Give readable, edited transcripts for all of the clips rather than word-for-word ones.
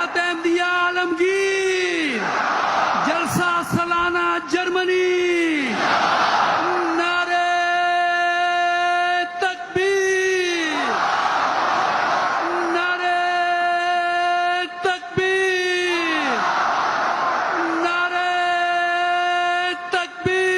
अहमदिया आलमगीर जलसा सालाना जर्मनी नारे तकबीर नारे तकबीर नारे तकबीर।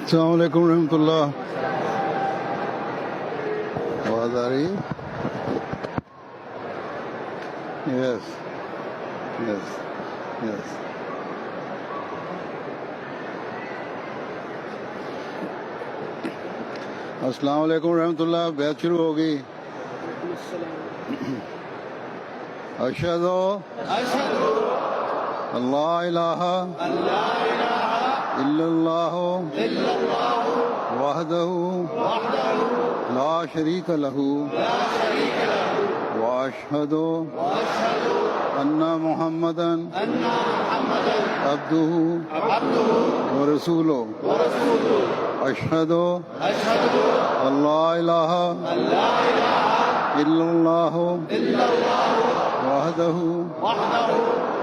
अस्सलाम वालेकुम रहमतुल्लाह। आवाज आ रही है? Yes yes yes. अस्सलाम वालेकुम रहमतुल्लाह। बैत शुरू होगी। अशहदु अल्ला इलाहा इल्लल्लाहु वहदहु ला शरीक लहू व अशहदु अन्ना मुहम्मदन अब्दुहु व रसूलुहु। अशहदु अल्ला इलाहा इल्लल्लाहु वहदहु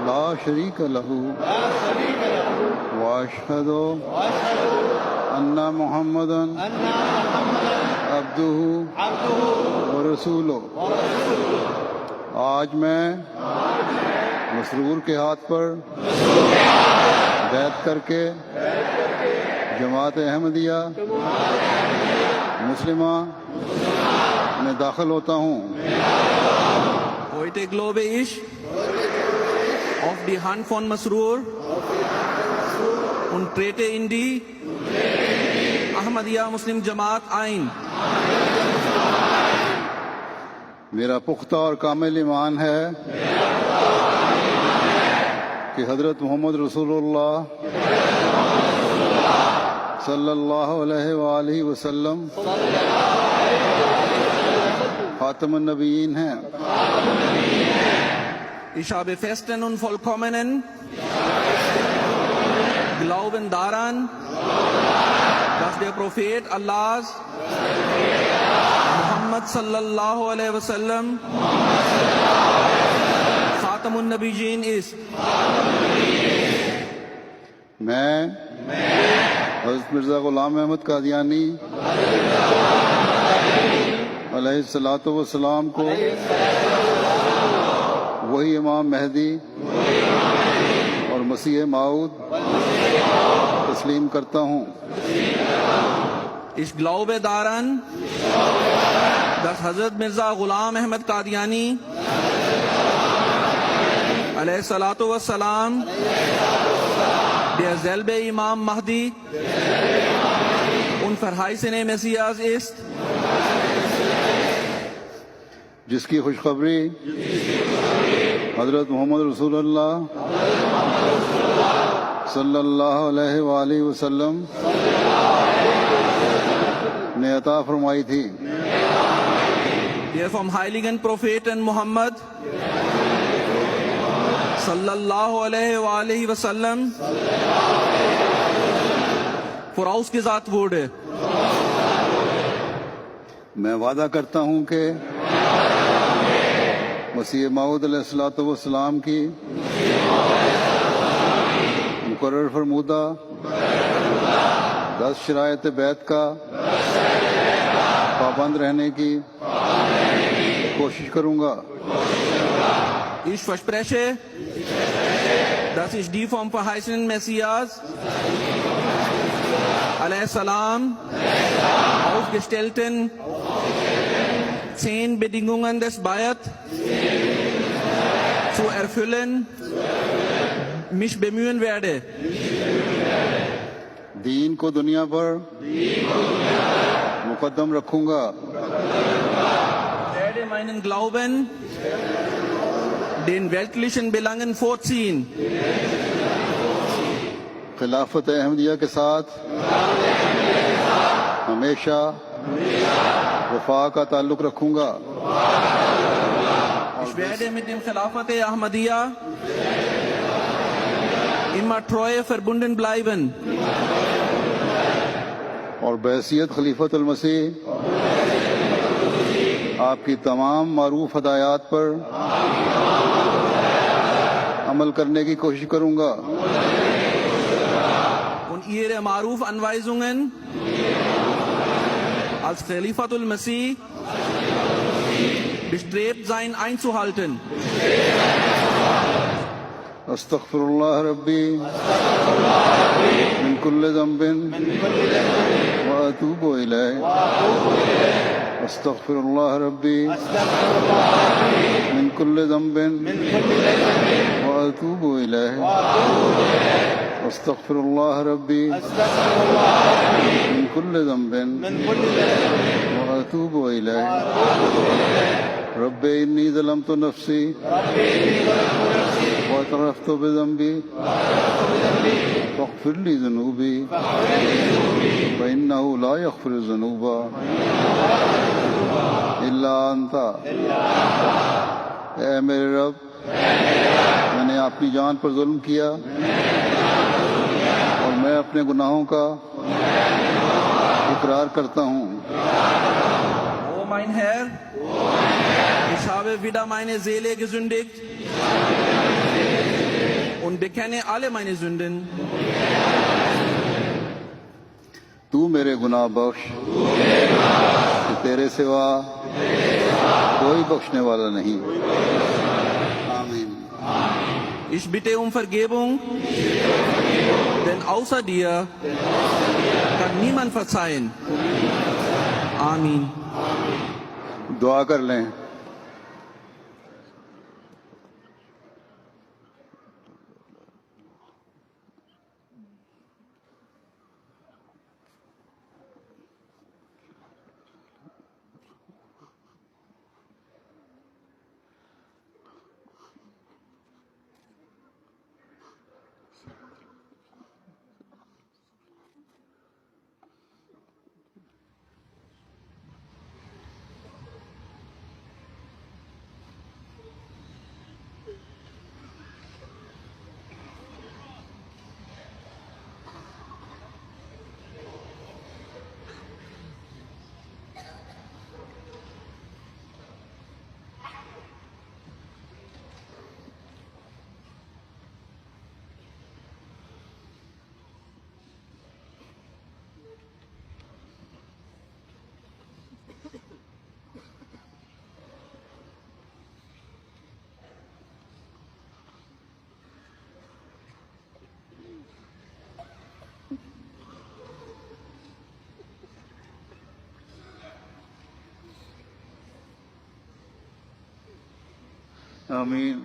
ला शरीक लहू व अशहदु अन्ना मुहम्मदन अब्दुहु व रसूलुहु। आज मैं मसरूर के हाथ पर बैत करके जमात अहमदिया मुस्लिमा में दाखिल होता हूँ। Heute glaube ich auf die Hand von Masroor und trete in die Ahmadiyya Muslim Jamaat ein. मेरा पुख्ता और कामिल ईमान है कि हजरत मोहम्मद रसूलुल्लाह सल्लल्लाहु अलैहि वसल्लम खातमुन नबीयीन हैं। Ich habe festen und vollkommenen Glauben daran, dass der Prophet Allahs Muhammad sallallahu alaihi wasallam Khatamun Nabiyyin ist. मैं हज़रत मिर्ज़ा ग़ुलाम अहमद कादियानी अलैहिस्सलातु वस्सलाम को वही इमाम महदी और मसीह माऊद तस्लीम करता हूँ। Ich glaube daran, dass Hazrat Mirza Ghulam Ahmad Qadiani alayhi salatu wassalam derselbe Imam Mahdi und verheißene Messias ist, जिसकी खुशखबरी हजरत मोहम्मद रसूलुल्लाह सल्लल्लाहु अलैहि वसल्लम ने अता फरमाई थी। der vom heiligen Propheten Muhammad sallallahu alaihi wasallam vorausgesagt wurde. मैं वादा करता हूँ कि मसीह माऊद अलैहिस्सलातु वस्सलाम की मुकर्रर फरमूदा 10 शरायत बैत का पाबंद रहने की कोशिश करूँगा। Ich verspreche, dass ich die vom verheißenen Messias alaihissalam aufgestellten 10 Bedingungen des Bayat zu erfüllen, mich bemühen werde. दीन को दुनिया पर मुकद्दम रखूंगा। Ich werde meinen Glauben den weltlichen Belangen vorziehen. खिलाफत अहमदिया के साथ हमेशा वफा का ताल्लुक रखूंगा। Ich werde mit dem Khilafat Ahmadiyya immer treu verbunden bleiben और बैसियत खलीफत मसीह आपकी तमाम मारूफ हदायत पर अमल करने की कोशिश करूंगा und ihre Maruf-Anweisungen als Khalifatul Masih bestrebt sein einzuhalten. अस्तगफिरुल्लाह रब्बी मिन कुल्लि ज़ंबिन व अतूबु इलैह अस्तगफिरुल्लाह रब्बी मिन कुल्लि ज़ंबिन व अतूबु इलैह अस्तगफिरुल्लाह रब्बी मिन कुल्लि ज़ंबिन व अतूबु इलैह रब्बी इन्नी ज़लमतु नफ्सी वातरफ्तु बिज़ंबी फ़ग़फ़िर ली ज़ुनूबी फ़इन्नहु ला यग़फ़िरु ज़ुनूबा इल्ला अंता। ऐ मेरे रब, मैंने अपनी जान पर जुल्म किया और मैं अपने गुनाहों का इकरार करता हूँ। O mein Herr, ich habe wieder meine Seele gesündigt und bekenne alle meine Sünden. तू मेरे गुनाह बख्श, कि तेरे सिवा कोई बख्शने वाला नहीं। आमीन। Ich bitte um Vergebung, denn außer dir kann niemand verzeihen. Amin. दुआ कर लें। आमीन।